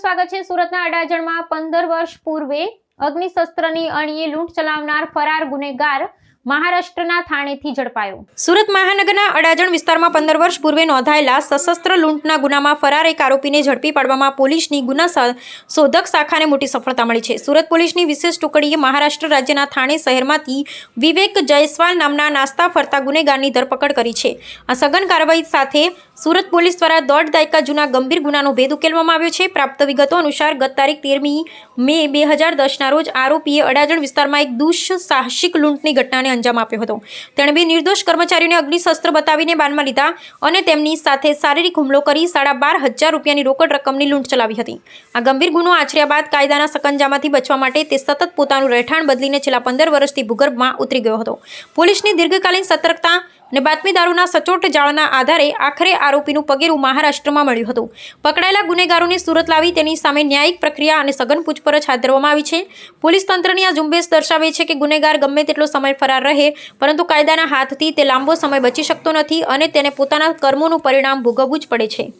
સ્વાગત છે સુરતના અડાજણમાં 15 વર્ષ પૂર્વે અગ્નિશસ્ત્રની અણીએ લૂંટ ચલાવનાર ફરાર ગુનેગાર મહારાષ્ટ્રના થાણેથી ઝડપાયો। સુરત મહાનગરના અડાજણ વિસ્તારમાં 15 વર્ષ પૂર્વે નોંધાયેલા સશસ્ત્ર લૂંટના ગુનામાં ફરાર એક આરોપીને ઝડપી પાડવામાં પોલીસની ગુના શોધક શાખાને મોટી સફળતા મળી છે। સુરત પોલીસની વિશેષ ટુકડીએ મહારાષ્ટ્ર રાજ્યના થાણે શહેરમાંથી વિવેક જયસ્વાલ નામના નાસ્તા ફરતા ગુનેગારની ધરપકડ કરી છે। આ સઘન કાર્યવાહી સાથે સુરત પોલીસ દ્વારા 1.5 દાયકા જૂના ગંભીર ગુનાનો ભેદ ઉકેલવામાં આવ્યો છે। પ્રાપ્ત વિગતો અનુસાર ગત તારીખ 13મી મે 2010ના રોજ આરોપીએ અડાજણ વિસ્તારમાં એક દુઃસાહસિક લૂંટની ઘટનાને અંજામ આપ્યો હતો। તેણે બે નિર્દોષ કર્મચારીઓને અગ્નિશસ્ત્ર બતાવીને બાનમાં લીધા અને તેમની સાથે શારીરિક હુમલો કરી 12,500 રૂપિયાની રોકડ રકમની લૂંટ ચલાવી હતી। આ ગંભીર ગુનો આચર્યા બાદ કાયદાના સકંજામાંથી બચવા માટે તે સતત પોતાનું રહેઠાણ બદલીને છેલ્લા 15 વર્ષથી ભૂગર્ભમાં ઉતરી ગયો હતો। પોલીસની દીર્ઘકાલીન સતર્કતા અને બાતમીદારોના સચોટ જાળના આધારે આખરે આરોપીનું પગેરું મહારાષ્ટ્રમાં મળ્યું હતું। પકડાયેલા ગુનેગારોને સુરત લાવી તેની સામે ન્યાયિક પ્રક્રિયા અને સઘન પૂછપરછ હાથ ધરવામાં આવી છે। પોલીસ તંત્રની આ ઝુંબેશ દર્શાવે છે કે ગુનેગાર ગમે તેટલો સમય ફરાર રહે પરંતુ કાયદાના હાથથી તે લાંબો સમય બચી શકતો નથી અને તેને પોતાના કર્મોનું પરિણામ ભોગવવું જ પડે છે।